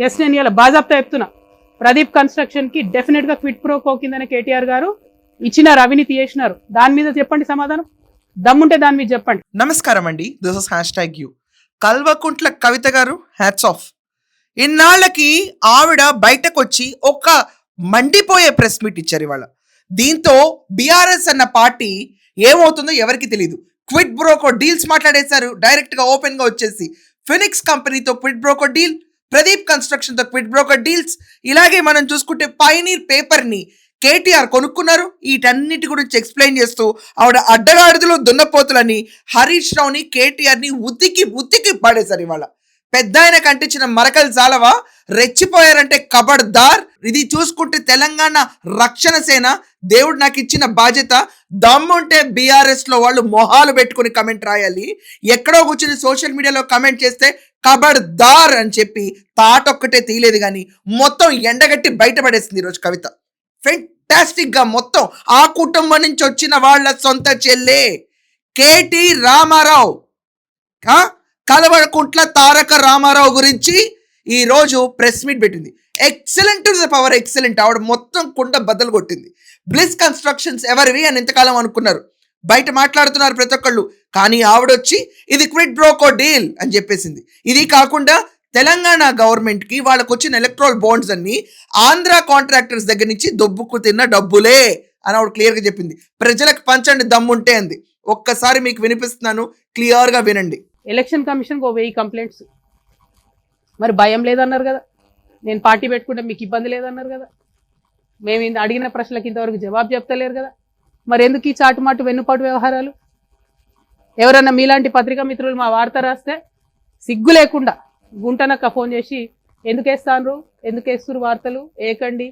Yes, నేను ఇలా బాజాప్తా చెప్తున్నా. ప్రదీప్ కన్స్ట్రక్షన్ కి డెఫినెట్ గా క్విట్ ప్రో కో కిందనే కేటీఆర్ గారు ఇచ్చినారు, అవినీతి చేసినారు. దాని మీద చెప్పండి సమాధానం, దమ్ముంటే దాని మీద చెప్పండి. నమస్కారం అండి, this is #you. Kalvakuntla Kavitha గారు హ్యాట్స్ ఆఫ్. ఇన్నాళ్ళకి ఆవిడ బయటకు వచ్చి ఒక మండిపోయే ప్రెస్ మీట్ ఇచ్చారు ఇవాళ. దీంతో బీఆర్ఎస్ అన్న పార్టీ ఏమవుతుందో ఎవరికి తెలియదు. క్విట్ బ్రోకో డీల్స్ మాట్లాడేశారు డైరెక్ట్ గా, ఓపెన్ గా వచ్చేసి. ఫినిక్స్ కంపెనీతో quit pro quo deal, Pradeep construction తో క్విట్ బ్రోకో డీల్స్. ఇలాగే మనం చూసుకుంటే పైనీర్ పేపర్ ని కేటీఆర్ కొనుక్కున్నారు. వీటన్నిటి గురించి ఎక్స్ప్లెయిన్ చేస్తూ ఆవిడ అడ్డగాడిదలో దున్నపోతులని హరీష్ రావుని కేటీఆర్ ని ఉత్తికి పడేశారు ఇవాళ. పెద్ద ఆయన కంటించిన మరకలు చాలవా, రెచ్చిపోయారంటే కబడ్దార్. ఇది చూసుకుంటే తెలంగాణ రక్షణ సేన, దేవుడు నాకు ఇచ్చిన బాధ్యత. దమ్ముంటే బీఆర్ఎస్ లో వాళ్ళు మొహాలు పెట్టుకుని కమెంట్ రాయాలి. ఎక్కడో కూర్చుని సోషల్ మీడియాలో కమెంట్ చేస్తే కబడ్దార్ అని చెప్పి తాటొక్కటే తీయలేదు కానీ మొత్తం ఎండగట్టి బయటపడేసింది ఈరోజు కవిత. ఫెంటాస్టిక్ గా మొత్తం ఆ కుటుంబం నుంచి వచ్చిన వాళ్ళ సొంత చెల్లె కేటీ రామారావు, కల్వకుంట్ల తారక రామారావు గురించి ఈ రోజు ప్రెస్ మీట్ పెట్టింది. Excellent to the power excellent. ఆవిడ మొత్తం కుండ బద్దలు కొట్టింది. బ్లిస్ కన్స్ట్రక్షన్స్ ఎవరివి అని ఎంతకాలం అనుకున్నారు, బయట మాట్లాడుతున్నారు ప్రతి ఒక్కళ్ళు. కానీ ఆవిడొచ్చి ఇది క్విట్ బ్రోకో డీల్ అని చెప్పేసింది. ఇది కాకుండా తెలంగాణ గవర్నమెంట్ కి వాళ్ళకు వచ్చిన ఎలక్ట్రల్ బాండ్స్ అన్ని ఆంధ్ర కాంట్రాక్టర్స్ దగ్గర నుంచి దొబ్బుకు తిన్న డబ్బులే అని ఆవిడ క్లియర్ గా చెప్పింది. ప్రజలకు పంచండి దమ్ముంటే అంది. ఒక్కసారి మీకు వినిపిస్తున్నాను, క్లియర్ గా వినండి. Election commission 1000 complaints. మరి భయం లేదన్నారు కదా, నేను పార్టీ పెట్టుకుంటే మీకు ఇబ్బంది లేదన్నారు కదా, మేము అడిగిన ప్రశ్నలకు ఇంతవరకు జవాబు చెప్తలేరు కదా, మరి ఎందుకు ఈ చాటుమాటు వెన్నుపాటు వ్యవహారాలు? ఎవరన్నా మీలాంటి పత్రికా మిత్రులు మా వార్త రాస్తే సిగ్గు లేకుండా గుంటనక్క ఫోన్ చేసి ఎందుకు వేస్తున్నారు వార్తలు ఏకండి.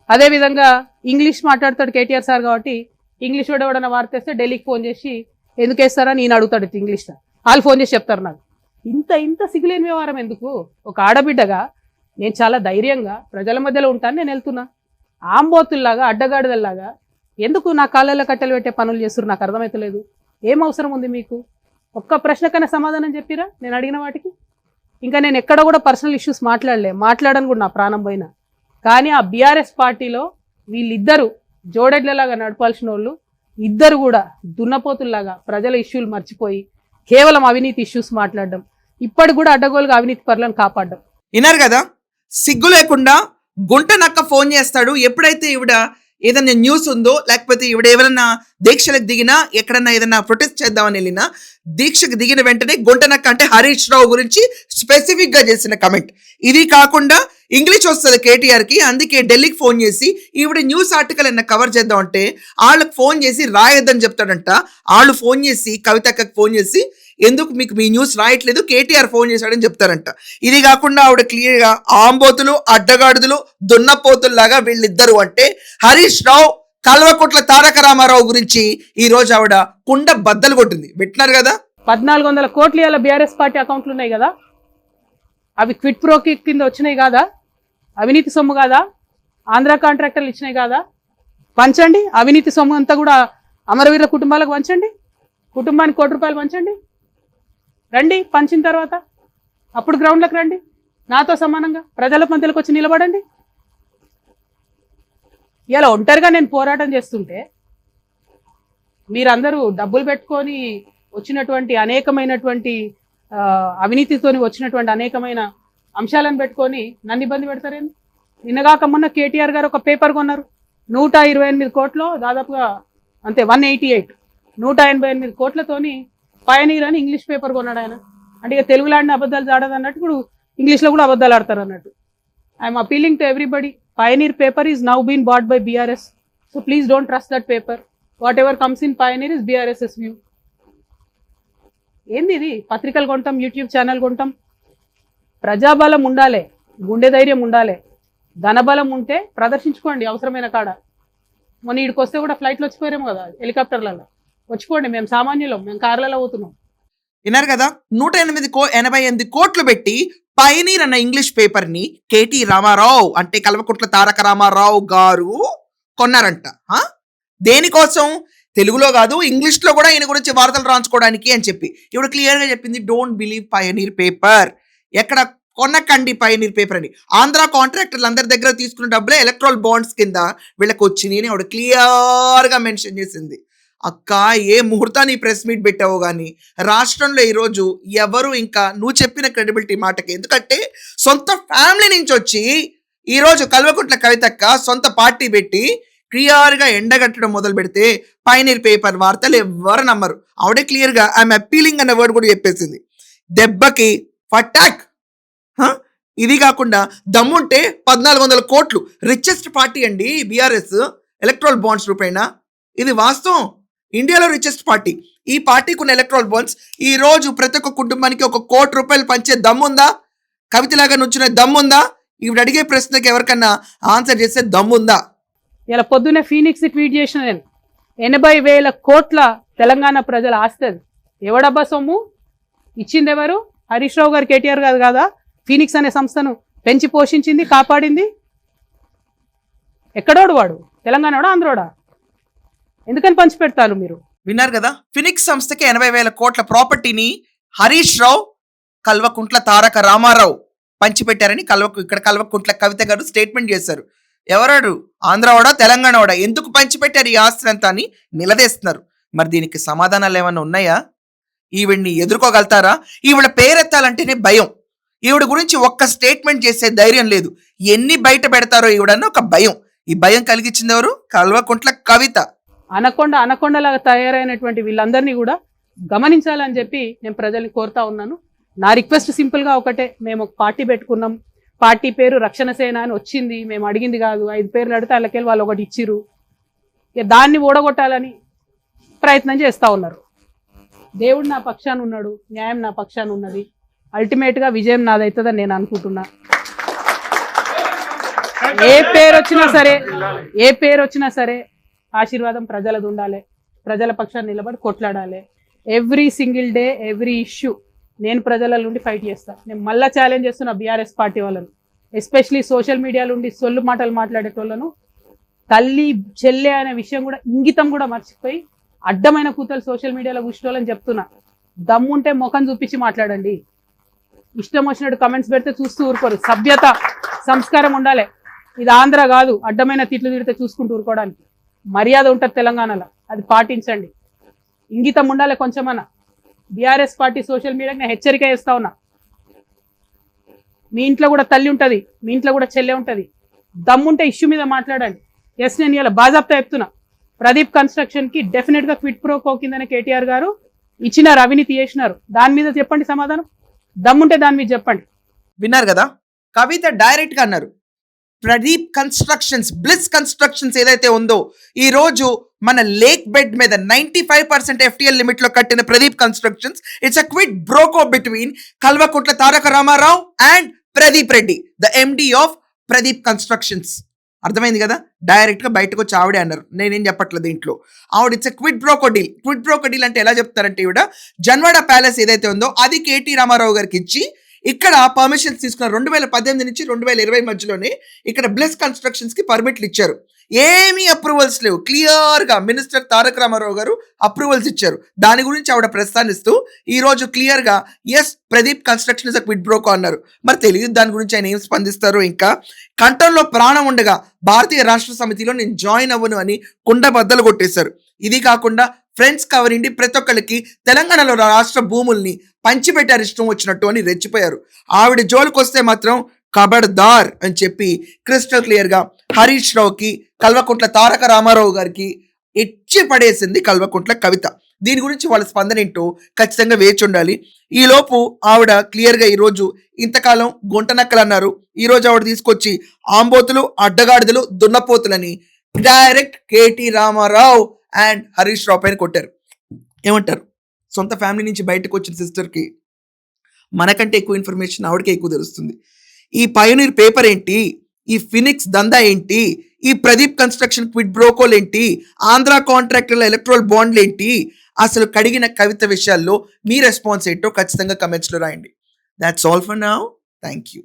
అదేవిధంగా ఇంగ్లీష్ మాట్లాడతాడు కేటీఆర్ సార్ కాబట్టి, ఇంగ్లీష్ వాడు ఎవడన్నా వార్త వేస్తే ఢిల్లీకి ఫోన్ చేసి ఎందుకు వేస్తారని నేను అడుగుతాడు ఇంగ్లీష్. వాళ్ళు ఫోన్ చేసి చెప్తారు నాకు. ఇంత సిగ్గులేని వ్యవహారం ఎందుకు? ఒక ఆడబిడ్డగా నేను చాలా ధైర్యంగా ప్రజల మధ్యలో ఉంటాను, నేను వెళ్తున్నా. ఆంబోతుల్లాగా అడ్డగాడిదల్లాగా ఎందుకు నా కాళ్ళల్లో కట్టెలు పెట్టే పనులు చేస్తున్నారు నాకు అర్థమవుతలేదు. ఏం అవసరం ఉంది మీకు? ఒక్క ప్రశ్నకైనా సమాధానం చెప్పిరా నేను అడిగిన వాటికి? ఇంకా నేను ఎక్కడ కూడా పర్సనల్ ఇష్యూస్ మాట్లాడను కూడా, నా ప్రాణం పోయినా. కానీ ఆ బీఆర్ఎస్ పార్టీలో వీళ్ళిద్దరూ జోడెడ్లలాగా నడపాల్సిన వాళ్ళు ఇద్దరు కూడా దున్నపోతుల్లాగా ప్రజల ఇష్యూలు మర్చిపోయి కేవలం అవినీతి ఇష్యూస్ మాట్లాడడం, ఇప్పటికి కూడా అడ్డగోలుగా అవినీతి పరులను కాపాడడం. విన్నారు కదా, సిగ్గు లేకుండా గుంట నక్క ఫోన్ చేస్తాడు. ఎప్పుడైతే ఈవిడ ఏదైనా న్యూస్ ఉందో, లేకపోతే ఈవిడ ఎవరన్నా దీక్షలకు దిగినా, ఎక్కడన్నా ఏదైనా ప్రొటెస్ట్ చేద్దామని వెళ్ళినా, దీక్షకు దిగిన వెంటనే గుంట నక్క అంటే హరీష్ రావు గురించి స్పెసిఫిక్ గా చేసిన కమెంట్. ఇది కాకుండా ఇంగ్లీష్ వస్తుంది కేటీఆర్ కి, అందుకే ఢిల్లీకి ఫోన్ చేసి ఈవిడ న్యూస్ ఆర్టికల్ ఏమైనా కవర్ చేద్దాం అంటే వాళ్ళకి ఫోన్ చేసి రాయొద్దని చెప్తాడంట. వాళ్ళు ఫోన్ చేసి కవితక్కకి ఫోన్ చేసి ఎందుకు మీకు మీ న్యూస్ రాయట్లేదు, కేటీఆర్ ఫోన్ చేశాడని చెప్తారంట. ఇది కాకుండా ఆవిడ క్లియర్ గా ఆంబోతులు అడ్డగాడుదులు దున్నపోతుల్లాగా వీళ్ళిద్దరు అంటే హరీష్ రావు కల్వకుంట్ల తారక రామారావు గురించి ఈ రోజు ఆవిడ కుండ బద్దలు కొట్టింది. వింటున్నారు కదా, 1400 కోట్లు ఇవాళ బీఆర్ఎస్ పార్టీ అకౌంట్లు ఉన్నాయి కదా, అవి క్విట్ ప్రోకి కింద వచ్చినాయి కాదా? అవినీతి సొమ్ము కాదా? ఆంధ్ర కాంట్రాక్టర్లు ఇచ్చినాయి కాదా? పంచండి. అవినీతి సొమ్ము అంతా కూడా అమరవీరుల కుటుంబాలకు పంచండి. కుటుంబానికి ₹1 పంచండి. రండి, పంచిన తర్వాత అప్పుడు గ్రౌండ్లకు రండి, నాతో సమానంగా ప్రజల మధ్యలోకి వచ్చి నిలబడండి. ఇలా ఒంటరిగా నేను పోరాటం చేస్తుంటే మీరందరూ డబ్బులు పెట్టుకొని వచ్చినటువంటి అనేకమైనటువంటి అవినీతితో వచ్చినటువంటి అనేకమైన అంశాలను పెట్టుకొని నన్ను ఇబ్బంది పెడతారేంది? నిన్నగాక మొన్న కేటీఆర్ గారు ఒక పేపర్ కొన్నారు 128 కోట్లు, దాదాపుగా అంతే 188, 188 కోట్లతోని పయనీర్ అని ఇంగ్లీష్ పేపర్ కొన్నాడు ఆయన. అంటే ఇక తెలుగులో ఆడిన అబద్ధాలు జాడదు అన్నట్టు ఇప్పుడు ఇంగ్లీష్లో కూడా అబద్ధాలు ఆడతారు అన్నట్టు. I'm appealing to everybody, Pioneer paper is now been bought by BRS, so please don't trust that paper. Whatever comes in Pioneer is BRS's view. ఏంది ఇది? పత్రికలు కొంటాం, యూట్యూబ్ ఛానల్ కొంటాం. ప్రజాబలం ఉండాలి, గుండె ధైర్యం ఉండాలి, ధనబలం ఉంటే ప్రదర్శించుకోండి అవసరమైన కాడ. మొన్న ఇక్కడికి వస్తే కూడా ఫ్లైట్లో వచ్చిపోయారేమో కదా, హెలికాప్టర్లలో వచ్చిపోండి. మేము సామాన్యులం, మేము కార్లలో పోతున్నాం. విన్నారు కదా, 188 కోట్లు పెట్టి పైనీర్ అన్న ఇంగ్లీష్ పేపర్ ని కేటీ రామారావు అంటే కల్వకుంట్ల తారక రామారావు గారు కొన్నారంట. దేనికోసం? తెలుగులో కాదు, ఇంగ్లీష్ లో కూడా ఈయన గురించి వార్తలు రాంచుకోవడానికి అని చెప్పి ఇప్పుడు క్లియర్ గా చెప్పింది. Don't believe Pioneer paper. ఎక్కడ కొనకండి పైనీర్ పేపర్ అని. ఆంధ్ర కాంట్రాక్టర్లు అందరి దగ్గర తీసుకున్న డబ్బులే ఎలక్ట్రల్ బాండ్స్ కింద వీళ్ళకి వచ్చినాయి అని ఆవిడ క్లియర్గా మెన్షన్ చేసింది. అక్క, ఏ ముహూర్తాన్ని ప్రెస్ మీట్ పెట్టావో కానీ రాష్ట్రంలో ఈరోజు ఎవరు ఇంకా నువ్వు చెప్పిన క్రెడిబిలిటీ మాటకి, ఎందుకంటే సొంత ఫ్యామిలీ నుంచి వచ్చి ఈరోజు కల్వకుంట్ల కవితక్క సొంత పార్టీ పెట్టి క్లియర్గా ఎండగట్టడం మొదలు పెడితే పైనీర్ పేపర్ వార్తలు ఎవరు నమ్మరు. ఆవిడే క్లియర్గా ఐఎమ్ అప్పీలింగ్ అన్న వర్డ్ కూడా చెప్పేసింది. దెబ్బకి ఫటాక్. ఇది కాకుండా దమ్ముంటే 1400 కోట్లు రిచెస్ట్ పార్టీ అండి బీఆర్ఎస్ ఎలక్ట్రల్ బాండ్స్ రూపేణ. ఇది వాస్తవం. ఇండియాలో రిచెస్ట్ పార్టీ. ఈ పార్టీకి ఉన్న ఎలక్ట్రల్ బాండ్స్ ఈ రోజు ప్రతి ఒక్క కుటుంబానికి 1 కోటి రూపాయలు పంచే దమ్ముందా? కవితలాగా నుంచునే దమ్ముందా? ఈవిడ అడిగే ప్రశ్నకి ఎవరికన్నా ఆన్సర్ చేసే దమ్ముందా? ఇలా పొద్దున్నే ఫీనిక్స్ ట్వీట్ చేసిన నేను 80,000 కోట్ల తెలంగాణ ప్రజల ఆస్తి. ఎవడబ్బా సొమ్ము ఇచ్చింది? ఎవరు? హరీష్ రావు గారు, కేటీఆర్ గారు కాదా ఫీనిక్స్ అనే సంస్థను పెంచి పోషించింది, కాపాడింది? ఎక్కడోడు వాడు? తెలంగాణోడా, ఆంధ్రోడా? ఎందుకని పంచి పెడతారు మీరు? విన్నారు కదా, ఫినిక్స్ సంస్థకి 80,000 కోట్ల ప్రాపర్టీని హరీష్ రావు, కల్వకుంట్ల తారక రామారావు పంచిపెట్టారని ఇక్కడ కల్వకుంట్ల కవిత గారు స్టేట్మెంట్ చేశారు. ఎవరాడు? ఆంధ్రవాడా, తెలంగాణవాడా? ఎందుకు పంచిపెట్టారు ఈ ఆస్తి అంతా అని నిలదీస్తున్నారు. మరి దీనికి సమాధానాలు ఏమైనా ఉన్నాయా? ఈవిడ్ని ఎదుర్కోగలుగుతారా? ఈవిడ పేరెత్తాలంటేనే భయం. ఈవిడ గురించి ఒక్క స్టేట్మెంట్ చేసే ధైర్యం లేదు. ఎన్ని బయట పెడతారో ఈవిడన్న ఒక భయం. ఈ భయం కలిగించింది ఎవరు? కల్వకుంట్ల కవిత. అనకొండలాగా తయారైనటువంటి వీళ్ళందరినీ కూడా గమనించాలని చెప్పి నేను ప్రజల్ని కోరుతా ఉన్నాను. నా రిక్వెస్ట్ సింపుల్గా ఒకటే, మేము ఒక పార్టీ పెట్టుకున్నాం, పార్టీ పేరు రక్షణ సేన అని వచ్చింది, మేము అడిగింది కాదు. 5 పేర్లు అడిగితే వాళ్ళకెళ్ళి వాళ్ళు ఒకటి ఇచ్చిర్రు. దాన్ని ఓడగొట్టాలని ప్రయత్నం చేస్తూ ఉన్నారు. దేవుడు నా పక్షాన ఉన్నాడు, న్యాయం నా పక్షాన ఉన్నది. అల్టిమేట్గా విజయం నాదవుతుందని నేను అనుకుంటున్నా. ఏ పేరు వచ్చినా సరే ఆశీర్వాదం ప్రజలది ఉండాలి. ప్రజల పక్షాన్ని నిలబడి కొట్లాడాలి. Every single day, every issue నేను ప్రజల నుండి ఫైట్ చేస్తాను. నేను మళ్ళీ ఛాలెంజ్ చేస్తున్నా బీఆర్ఎస్ పార్టీ వాళ్ళను, ఎస్పెషలీ సోషల్ మీడియా నుండి సొల్లు మాటలు మాట్లాడేటోళ్ళను. తల్లి చెల్లె అనే విషయం కూడా, ఇంగితం కూడా మర్చిపోయి అడ్డమైన కూతలు సోషల్ మీడియాలో కూర్చోవాలని చెప్తున్నా. దమ్ముంటే ముఖం చూపించి మాట్లాడండి. ఇష్టం వచ్చినట్టు కమెంట్స్ పెడితే చూస్తూ ఊరుకోరు. సభ్యత, సంస్కారం ఉండాలి. ఇది ఆంధ్ర కాదు, అడ్డమైన తిట్లు తిడితే చూసుకుంటూ ఊరుకోవడానికి. మర్యాద ఉంటుంది తెలంగాణలో, అది పాటించండి. ఇంగితం ఉండాలి కొంచెమన్నా. బీఆర్ఎస్ పార్టీ సోషల్ మీడియాకి నేను హెచ్చరిక చేస్తా ఉన్నా. మీ ఇంట్లో కూడా తల్లి ఉంటుంది, మీ ఇంట్లో కూడా చెల్లె ఉంటుంది. దమ్ముంటే ఇష్యూ మీద మాట్లాడండి. ఎస్, నేను ఇలా బాజాప్తా చెప్తున్నా. ప్రదీప్ కన్స్ట్రక్షన్కి డెఫినెట్గా క్విట్ ప్రో కో కిందనే కేటీఆర్ గారు ఇచ్చినారు, అవినీతి చేసినారు. దాని మీద చెప్పండి సమాధానం. దమ్ముంటే దాని మీద చెప్పండి. విన్నారు కదా, కవిత డైరెక్ట్ గా అన్నారు, ప్రదీప్ కన్స్ట్రక్షన్స్, బ్లిస్ కన్స్ట్రక్షన్స్ ఏదైతే ఉందో ఈ రోజు మన లేక్ బెడ్ మీద 95% FTL లిమిట్ లో కట్టిన Pradeep constructions, it's a quid pro quo between Kalvakuntla Taraka Ramarao and Pradeep Reddy, the MD of Pradeep constructions. అర్థమైంది కదా, డైరెక్ట్ గా బయటకు వచ్చి ఆవిడే అన్నారు, నేనేం చెప్పట్లేదు దీంట్లో. ఆవిడ it's quid pro quo deal. Quid pro quo deal అంటే ఎలా చెప్తారంటే, ఈవిడ జన్వాడ ప్యాలెస్ ఏదైతే ఉందో అది కేటీ రామారావు గారికి ఇచ్చి ఇక్కడ పర్మిషన్స్ తీసుకున్నారు. 2018 నుంచి 2020 మధ్యలోనే ఇక్కడ బ్లెస్ కన్స్ట్రక్షన్స్ కి పర్మిట్లు ఇచ్చారు. ఏమీ అప్రూవల్స్ లేవు. క్లియర్ గా మినిస్టర్ తారక రామారావు గారు అప్రూవల్స్ ఇచ్చారు. దాని గురించి ఆవిడ ప్రస్తావిస్తూ ఈ రోజు క్లియర్ గా as Pradeep construction is a quid pro quo అన్నారు. మరి తెలియదు దాని గురించి ఆయన ఏం స్పందిస్తారు. ఇంకా కంఠంలో ప్రాణం ఉండగా భారతీయ రాష్ట్ర సమితిలో నేను జాయిన్ అవ్వను అని కుండ బద్దలు కొట్టేశారు. ఇది కాకుండా ఫ్రెండ్స్ కవరిండి ప్రతి ఒక్కరికి తెలంగాణలో రాష్ట్ర భూముల్ని పంచిపెట్టారు ఇష్టం వచ్చినట్టు అని రెచ్చిపోయారు. ఆవిడ జోలికి వస్తే మాత్రం కబడ్దార్ అని చెప్పి క్రిస్టల్ క్లియర్ గా హరీష్ రావుకి, కల్వకుంట్ల తారక రామారావు గారికి ఇచ్చి పడేసింది కల్వకుంట్ల కవిత. దీని గురించి వాళ్ళ స్పందన ఏంటో ఖచ్చితంగా వేచి ఉండాలి. ఈ లోపు ఆవిడ క్లియర్ గా ఈరోజు ఇంతకాలం గుంటనక్కలు అన్నారు, ఈ రోజు ఆవిడ తీసుకొచ్చి ఆంబోతులు, అడ్డగాడిదలు, దున్నపోతులని direct KT Ramarao and Harish Rao పైన కొట్టారు. ఏమంటారు? సొంత ఫ్యామిలీ నుంచి బయటకు వచ్చిన సిస్టర్కి మనకంటే ఎక్కువ ఇన్ఫర్మేషన్ ఆవిడకే ఎక్కువ తెలుస్తుంది. ఈ పయోనీర్ పేపర్ ఏంటి, ఈ ఫినిక్స్ దందా ఏంటి, ఈ ప్రదీప్ కన్స్ట్రక్షన్ క్విట్ బ్రోకోలు ఏంటి, ఆంధ్ర కాంట్రాక్టర్ల ఎలక్ట్రల్ బాండ్లు ఏంటి, అసలు కడిగిన కవిత విషయాల్లో మీ రెస్పాన్స్ ఏంటో ఖచ్చితంగా కమెంట్స్లో రాయండి. That's all for now. Thank you.